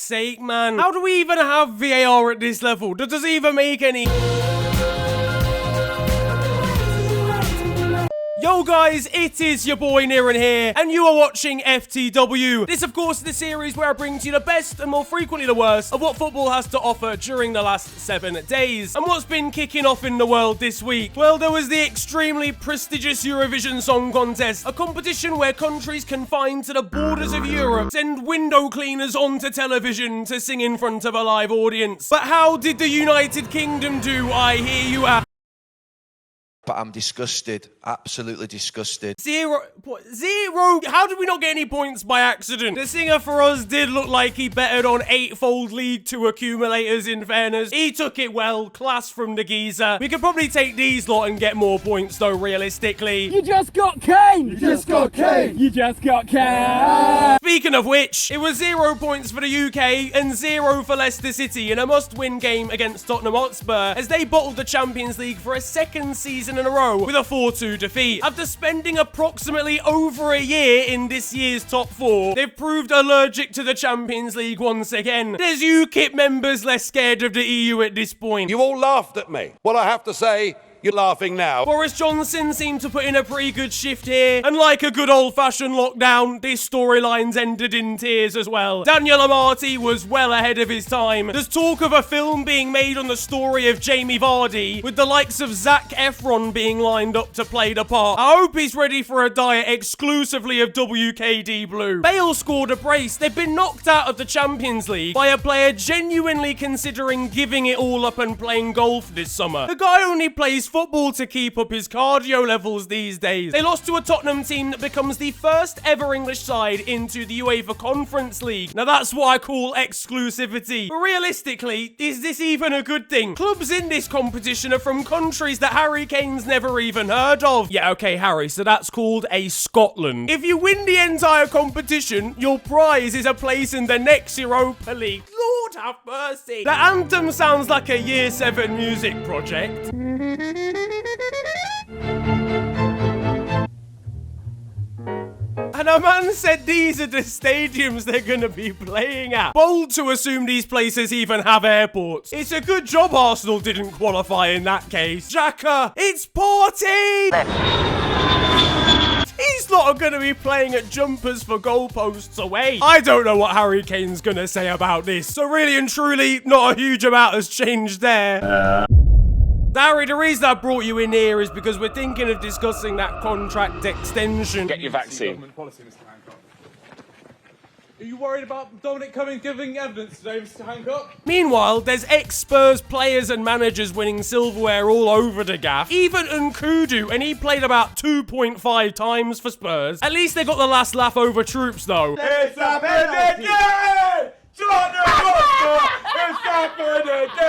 sake, man. How do we even have VAR at this level? Does it even make any... Yo guys, it is your boy Niran here, and you are watching FTW. This of course is the series where I bring to you the best and more frequently the worst of what football has to offer during the last 7 days. And what's been kicking off in the world this week? Well, there was the extremely prestigious Eurovision Song Contest, a competition where countries confined to the borders of Europe send window cleaners onto television to sing in front of a live audience. But how did the United Kingdom do, I hear you ask? But I'm disgusted, absolutely disgusted. Zero. How did we not get any points by accident? The singer for us did look like he betted on 8-fold League 2 accumulators, in fairness. He took it well, class from the geezer. We could probably take these lot and get more points though, realistically. You just got caned! You just got caned! You just got caned! Speaking of which, it was 0 points for the UK and 0 for Leicester City in a must-win game against Tottenham Hotspur as they bottled the Champions League for a second season in a row with a 4-2 defeat. After spending approximately over a year in this year's top 4, they've proved allergic to the Champions League once again. There's UKIP members less scared of the EU at this point. You all laughed at me. Well, I have to say, you're laughing now. Boris Johnson seemed to put in a pretty good shift here, and like a good old-fashioned lockdown, this storyline's ended in tears as well. Daniel Amati was well ahead of his time. There's talk of a film being made on the story of Jamie Vardy, with the likes of Zac Efron being lined up to play the part. I hope he's ready for a diet exclusively of WKD Blue. Bale scored a brace. They've been knocked out of the Champions League by a player genuinely considering giving it all up and playing golf this summer. The guy only plays football to keep up his cardio levels these days. They lost to a Tottenham team that becomes the first ever English side into the UEFA Conference League. Now that's what I call exclusivity. But realistically, is this even a good thing? Clubs in this competition are from countries that Harry Kane's never even heard of. Yeah, okay, Harry, so that's called a Scotland. If you win the entire competition, your prize is a place in the next Europa League. Lord have mercy. The anthem sounds like a Year 7 music project. And a man said these are the stadiums they're going to be playing at. Bold to assume these places even have airports. It's a good job Arsenal didn't qualify in that case. Xhaka, it's party! These lot are going to be playing at jumpers for goalposts away. I don't know what Harry Kane's going to say about this. So really and truly, not a huge amount has changed there. Harry, the reason I brought you in here is because we're thinking of discussing that contract extension. Get your vaccine. Are you worried about Dominic Cummings giving evidence today, Mr. Hancock? Meanwhile, there's ex-Spurs players and managers winning silverware all over the gaff. Even Nkudu, and he played about 2.5 times for Spurs. At least they got the last laugh over Troops, though. It's happening again!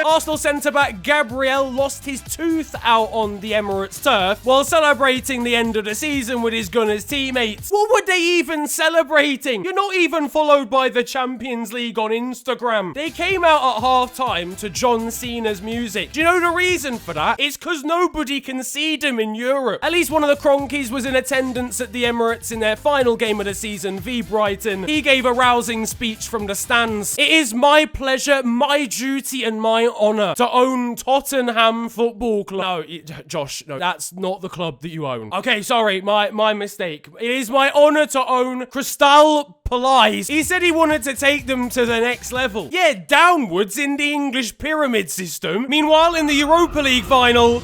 Arsenal centre-back Gabriel lost his tooth out on the Emirates turf while celebrating the end of the season with his Gunners teammates. What were they even celebrating? You're not even followed by the Champions League on Instagram. They came out at half-time to John Cena's music. Do you know the reason for that? It's because nobody can see them in Europe. At least one of the Cronkies was in attendance at the Emirates in their final game of the season, v Brighton. He gave a rousing speech from the stands. It is my pleasure, my duty, and my honour to own Tottenham Football Club. No, Josh, no, that's not the club that you own. Okay, sorry, my mistake. It is my honour to own Crystal Palace. He said he wanted to take them to the next level. Yeah, downwards in the English pyramid system. Meanwhile, in the Europa League final...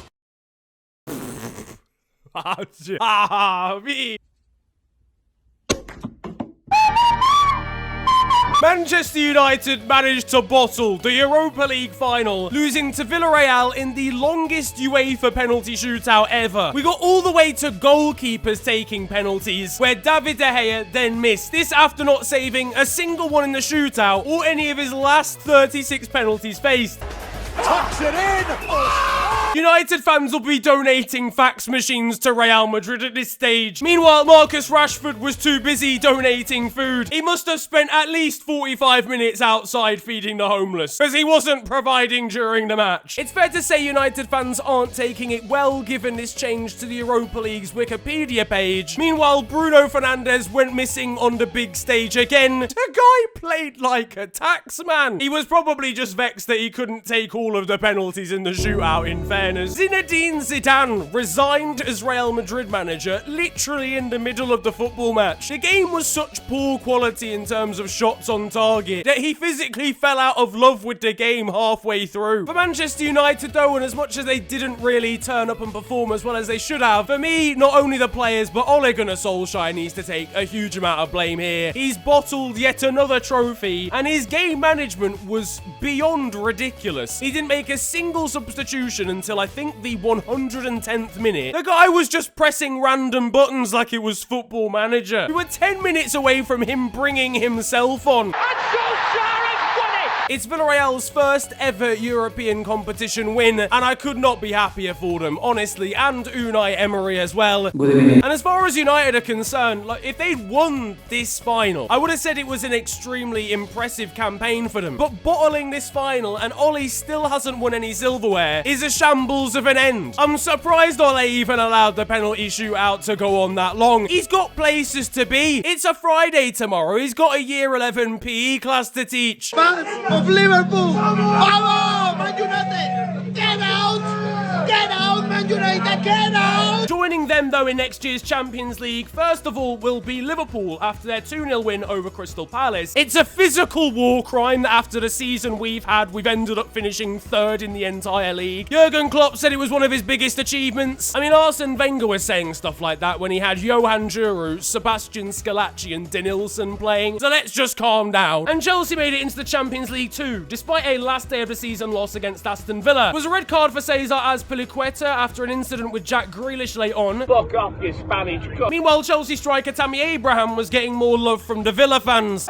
Manchester United managed to bottle the Europa League final, losing to Villarreal in the longest UEFA penalty shootout ever. We got all the way to goalkeepers taking penalties, where David De Gea then missed. This after not saving a single one in the shootout or any of his last 36 penalties faced. Tucks it in! Oh! United fans will be donating fax machines to Real Madrid at this stage. Meanwhile, Marcus Rashford was too busy donating food. He must have spent at least 45 minutes outside feeding the homeless, because he wasn't providing during the match. It's fair to say United fans aren't taking it well given this change to the Europa League's Wikipedia page. Meanwhile, Bruno Fernandes went missing on the big stage again. The guy played like a taxman. He was probably just vexed that he couldn't take all of the penalties in the shootout, in fairness. Zinedine Zidane resigned as Real Madrid manager literally in the middle of the football match. The game was such poor quality in terms of shots on target that he physically fell out of love with the game halfway through. For Manchester United though, and as much as they didn't really turn up and perform as well as they should have, for me, not only the players but Ole Gunnar Solskjaer needs to take a huge amount of blame here. He's bottled yet another trophy and his game management was beyond ridiculous. He didn't make a single substitution until I think the 110th minute. The guy was just pressing random buttons like it was Football Manager. We were 10 minutes away from him bringing himself on. It's Villarreal's first ever European competition win, and I could not be happier for them, honestly, and Unai Emery as well. And as far as United are concerned, like, if they'd won this final, I would have said it was an extremely impressive campaign for them. But bottling this final, and Ole still hasn't won any silverware, is a shambles of an end. I'm surprised Ole even allowed the penalty shootout to go on that long. He's got places to be. It's a Friday tomorrow. He's got a year 11 PE class to teach. Of Liverpool! Vamos, Man United! Get out! Get out, Man United! Get out! Joining them, though, in next year's Champions League, first of all, will be Liverpool after their 2-0 win over Crystal Palace. It's a physical war crime that after the season we've had, we've ended up finishing 3rd in the entire league. Jurgen Klopp said it was one of his biggest achievements. I mean, Arsene Wenger was saying stuff like that when he had Johan Giroud, Sebastian Scalacci and Denilson playing. So let's just calm down. And Chelsea made it into the Champions League too, despite a last day of the season loss against Aston Villa. It was a red card for Cesar Azpilicueta after an incident with Jack Grealish late on. Fuck off, you Spanish cunt. Meanwhile, Chelsea striker Tammy Abraham was getting more love from the Villa fans.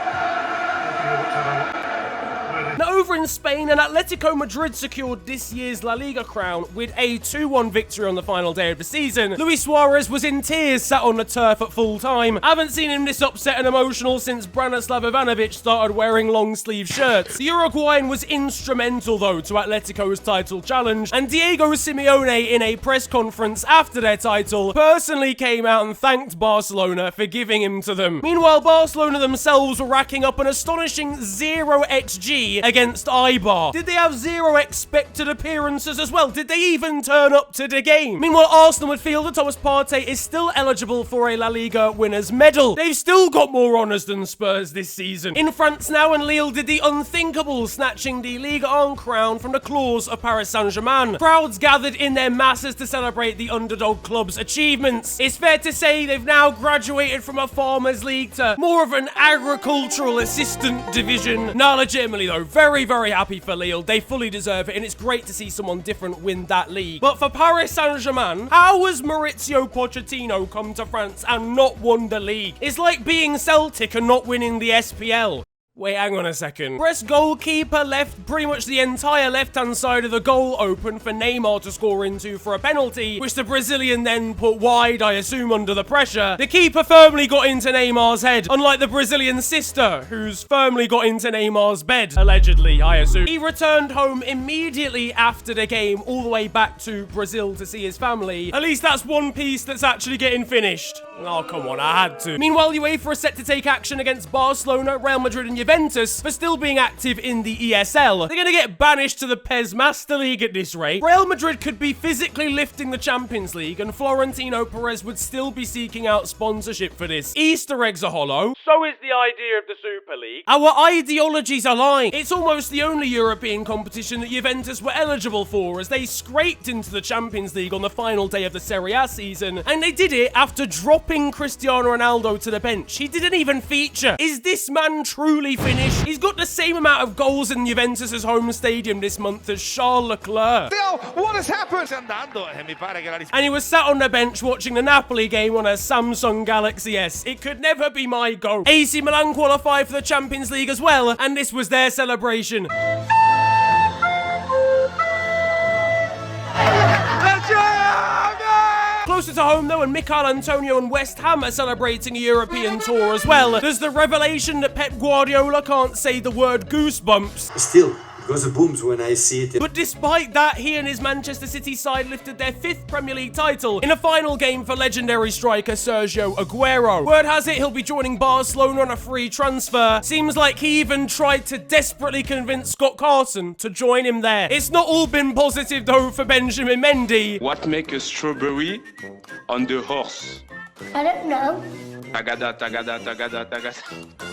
Now over in Spain, and Atletico Madrid secured this year's La Liga crown with a 2-1 victory on the final day of the season. Luis Suarez was in tears sat on the turf at full time. I haven't seen him this upset and emotional since Branislav Ivanovic started wearing long sleeve shirts. The Uruguayan was instrumental though to Atletico's title challenge, and Diego Simeone in a press conference after their title personally came out and thanked Barcelona for giving him to them. Meanwhile, Barcelona themselves were racking up an astonishing 0 XG against Eibar. Did they have 0 expected appearances as well? Did they even turn up to the game? Meanwhile, Arsenal midfielder Thomas Partey is still eligible for a La Liga winners medal. They've still got more honours than Spurs this season. In France now, and Lille did the unthinkable, snatching the Ligue 1 crown from the claws of Paris Saint-Germain. Crowds gathered in their masses to celebrate the underdog club's achievements. It's fair to say they've now graduated from a farmers league to more of an agricultural assistant division. Nah, legitimately though, very, very happy for Lille. They fully deserve it, and it's great to see someone different win that league. But for Paris Saint-Germain, how has Maurizio Pochettino come to France and not won the league? It's like being Celtic and not winning the SPL. Wait, hang on a second. Press goalkeeper left pretty much the entire left-hand side of the goal open for Neymar to score into for a penalty, which the Brazilian then put wide, I assume under the pressure. The keeper firmly got into Neymar's head, unlike the Brazilian sister, who's firmly got into Neymar's bed, allegedly, I assume. He returned home immediately after the game, all the way back to Brazil to see his family. At least that's one piece that's actually getting finished. Oh, come on, I had to. Meanwhile, UEFA are set to take action against Barcelona, Real Madrid and Juventus for still being active in the ESL. They're going to get banished to the PES Master League at this rate. Real Madrid could be physically lifting the Champions League, and Florentino Perez would still be seeking out sponsorship for this. Easter eggs are hollow. So is the idea of the Super League. Our ideologies align. It's almost the only European competition that Juventus were eligible for, as they scraped into the Champions League on the final day of the Serie A season, and they did it after dropping Cristiano Ronaldo to the bench. He didn't even feature. Is this man truly finished? He's got the same amount of goals in Juventus' home stadium this month as Charles Leclerc. Phil, what has happened? And he was sat on the bench watching the Napoli game on a Samsung Galaxy S. It could never be my goal. AC Milan qualified for the Champions League as well, and this was their celebration. Closer to home though, and Mikel Antonio and West Ham are celebrating a European tour as well. There's the revelation that Pep Guardiola can't say the word goosebumps. Still, it goes booms when I see it. But despite that, he and his Manchester City side lifted their 5th Premier League title in a final game for legendary striker Sergio Aguero. Word has it he'll be joining Barcelona on a free transfer. Seems like he even tried to desperately convince Scott Carson to join him there. It's not all been positive though for Benjamin Mendy. What make a strawberry on the horse? I don't know. Tagada, tagada, tagada, tagada.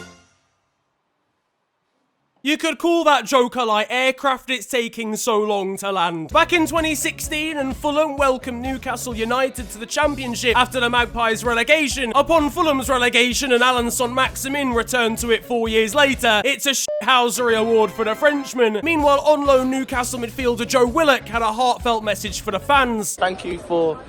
You could call that joke a light aircraft, it's taking so long to land. Back in 2016, and Fulham welcomed Newcastle United to the Championship after the Magpies' relegation. Upon Fulham's relegation and Alan Saint-Maximin returned to it 4 years later, it's a shithousery award for the Frenchman. Meanwhile, on loan Newcastle midfielder Joe Willock had a heartfelt message for the fans. Thank you for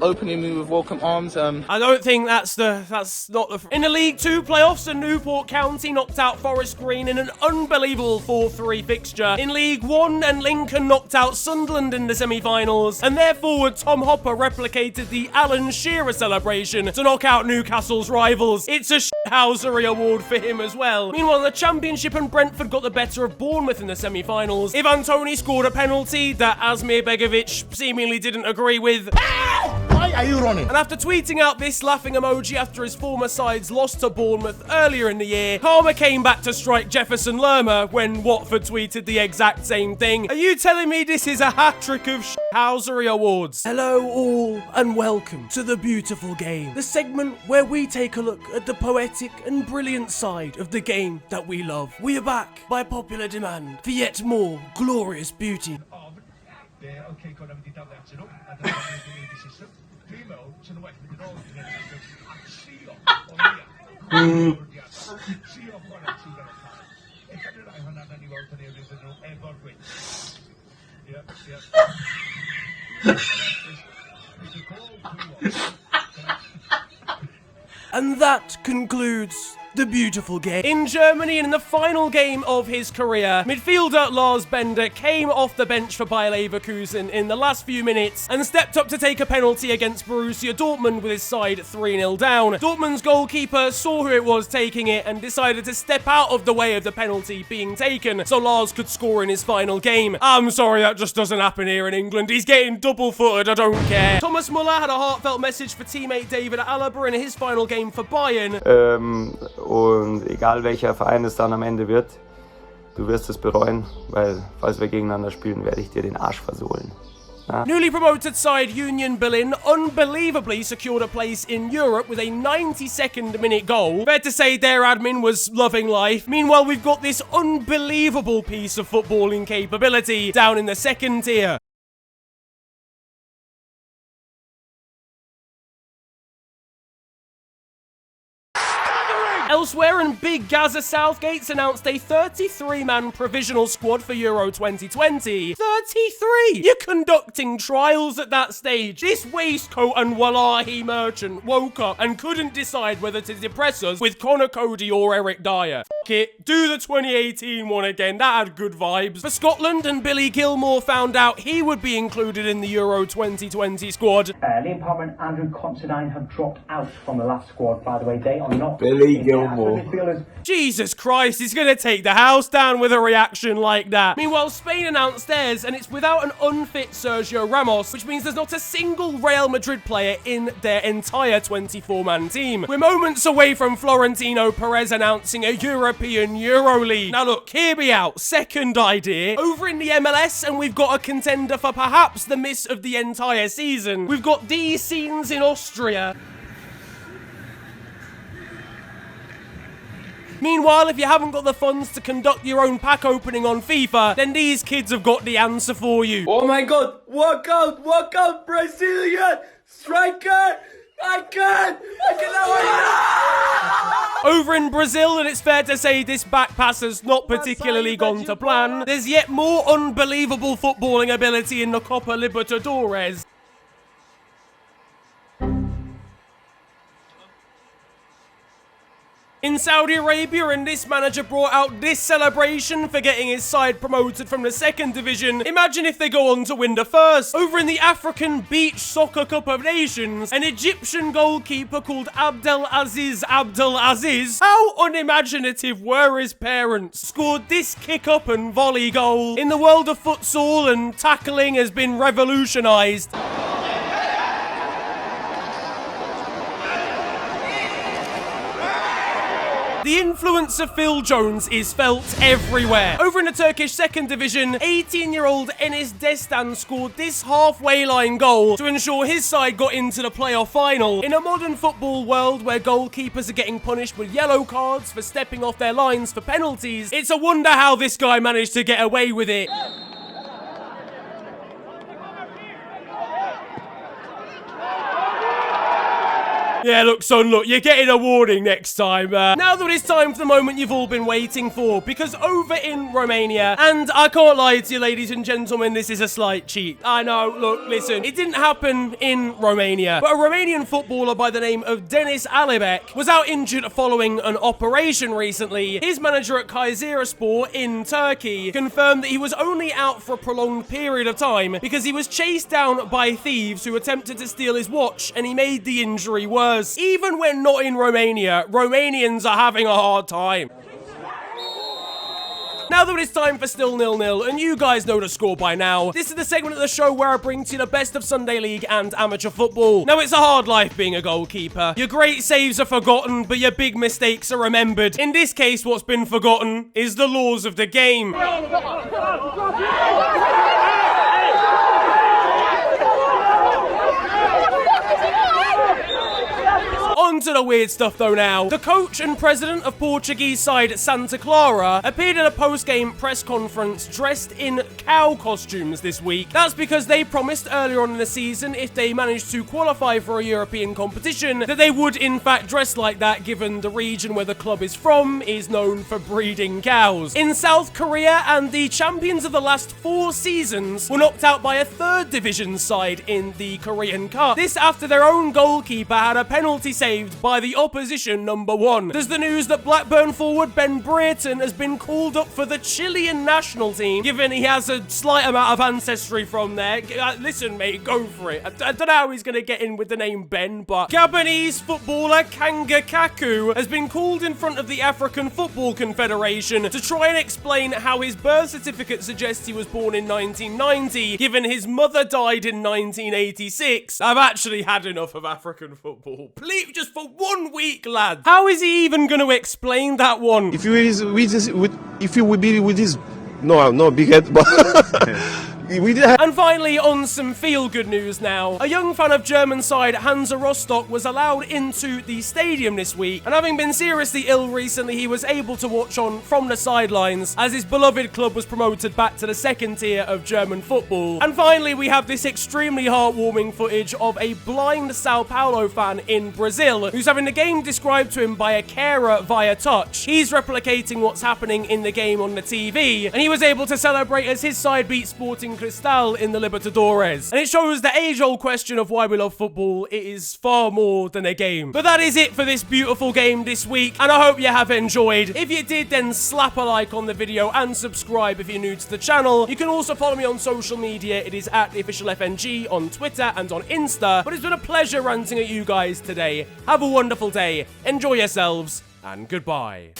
opening me with welcome arms. I don't think that's not the... In the League 2 playoffs, and Newport County knocked out Forest Green in an unbelievable 4-3 fixture. In League 1, and Lincoln knocked out Sunderland in the semi-finals, and their forward Tom Hopper replicated the Alan Shearer celebration to knock out Newcastle's rivals. It's a shithousery award for him as well. Meanwhile, the Championship and Brentford got the better of Bournemouth in the semi-finals. Ivan Toney scored a penalty that Asmir Begovic seemingly didn't agree with. Why are you running? And after tweeting out this laughing emoji after his former sides lost to Bournemouth earlier in the year, karma came back to strike Jefferson Lerma when Watford tweeted the exact same thing. Are you telling me this is a hat-trick of shithousery awards? Hello all, and welcome to The Beautiful Game, the segment where we take a look at the poetic and brilliant side of the game that we love. We are back by popular demand for yet more glorious beauty. And that concludes The Beautiful Game. In Germany, and in the final game of his career, midfielder Lars Bender came off the bench for Bayer Leverkusen in the last few minutes and stepped up to take a penalty against Borussia Dortmund with his side 3-0 down. Dortmund's goalkeeper saw who it was taking it and decided to step out of the way of the penalty being taken so Lars could score in his final game. I'm sorry, that just doesn't happen here in England. He's getting double-footed, I don't care. Thomas Muller had a heartfelt message for teammate David Alaba in his final game for Bayern. Und egal welcher Verein es dann am Ende wird, du wirst es bereuen, weil falls wir gegeneinander spielen, werde ich dir den Arsch versohlen. Newly promoted side Union Berlin unbelievably secured a place in Europe with a 92nd minute goal. Fair to say their admin was loving life. Meanwhile, we've got this unbelievable piece of footballing capability down in the second tier. Elsewhere, and Big Gaza Southgate's announced a 33-man provisional squad for Euro 2020. 33! You're conducting trials at that stage. This waistcoat and Wallahi merchant woke up and couldn't decide whether to depress us with Connor Cody or Eric Dyer. F it, do the 2018 one again, that had good vibes. For Scotland, and Billy Gilmore found out he would be included in the Euro 2020 squad. Liam Palmer and Andrew Considine have dropped out from the last squad, by the way. They are not... Billy Gilmore. Jesus Christ, he's gonna take the house down with a reaction like that. Meanwhile, Spain announced theirs, and it's without an unfit Sergio Ramos, which means there's not a single Real Madrid player in their entire 24-man team. We're moments away from Florentino Perez announcing a European Euro League. Now look, hear me out. Second idea. Over in the MLS, and we've got a contender for perhaps the miss of the entire season. We've got these scenes in Austria. Meanwhile, if you haven't got the funds to conduct your own pack opening on FIFA, then these kids have got the answer for you. Oh my god, walk out, Brazilian striker! I cannot! Over in Brazil, and it's fair to say this back pass has not particularly gone to plan, there's yet more unbelievable footballing ability in the Copa Libertadores. In Saudi Arabia, and this manager brought out this celebration for getting his side promoted from the second division. Imagine if they go on to win the first. Over in the African Beach Soccer Cup of Nations, an Egyptian goalkeeper called Abdelaziz, how unimaginative were his parents, scored this kick-up and volley goal. In the world of futsal, and tackling has been revolutionized. The influence of Phil Jones is felt everywhere. Over in the Turkish second division, 18-year-old Enes Destan scored this halfway line goal to ensure his side got into the playoff final. In a modern football world where goalkeepers are getting punished with yellow cards for stepping off their lines for penalties, it's a wonder how this guy managed to get away with it. Yeah, look, son, look, you're getting a warning next time. Now that it's time for the moment you've all been waiting for, because over in Romania, and I can't lie to you, ladies and gentlemen, this is a slight cheat. I know, look, listen, it didn't happen in Romania, but a Romanian footballer by the name of Denis Alibek was out injured following an operation recently. His manager at Kayserispor in Turkey confirmed that he was only out for a prolonged period of time because he was chased down by thieves who attempted to steal his watch, and he made the injury worse. Even when not in Romania, Romanians are having a hard time. Now that it's time for Still 0-0, and you guys know the score by now, this is the segment of the show where I bring to you the best of Sunday League and amateur football. Now, it's a hard life being a goalkeeper. Your great saves are forgotten, but your big mistakes are remembered. In this case, what's been forgotten is the laws of the game. On to the weird stuff though now. The coach and president of Portuguese side Santa Clara appeared at a post-game press conference dressed in cow costumes this week. That's because they promised earlier on in the season, if they managed to qualify for a European competition, that they would in fact dress like that, given the region where the club is from is known for breeding cows. In South Korea, and the champions of the last 4 seasons were knocked out by a 3rd division side in the Korean Cup. This after their own goalkeeper had a penalty saved by the opposition number 1. There's the news that Blackburn forward Ben Brereton has been called up for the Chilean national team, given he has a slight amount of ancestry from there. Listen, mate, go for it. I don't know how he's going to get in with the name Ben, but Gabonese footballer Kanga Kaku has been called in front of the African Football Confederation to try and explain how his birth certificate suggests he was born in 1990, given his mother died in 1986. I've actually had enough of African football. Please, just for 1 week, lad. How is he even going to explain that one? If you would be with this, no big head, but we did have. And finally, on some feel-good news now, a young fan of German side Hansa Rostock was allowed into the stadium this week, and having been seriously ill recently, he was able to watch on from the sidelines as his beloved club was promoted back to the 2nd tier of German football. And finally, we have this extremely heartwarming footage of a blind Sao Paulo fan in Brazil who's having the game described to him by a carer via touch. He's replicating what's happening in the game on the TV, and he was able to celebrate as his side beat Sporting Cristal in the Libertadores. And it shows the age-old question of why we love football. It is far more than a game. But that is it for this beautiful game this week, and I hope you have enjoyed. If you did, then slap a like on the video and subscribe if you're new to the channel. You can also follow me on social media. It is at @theofficialfng on Twitter and on Insta. But it's been a pleasure ranting at you guys today. Have a wonderful day, enjoy yourselves, and goodbye.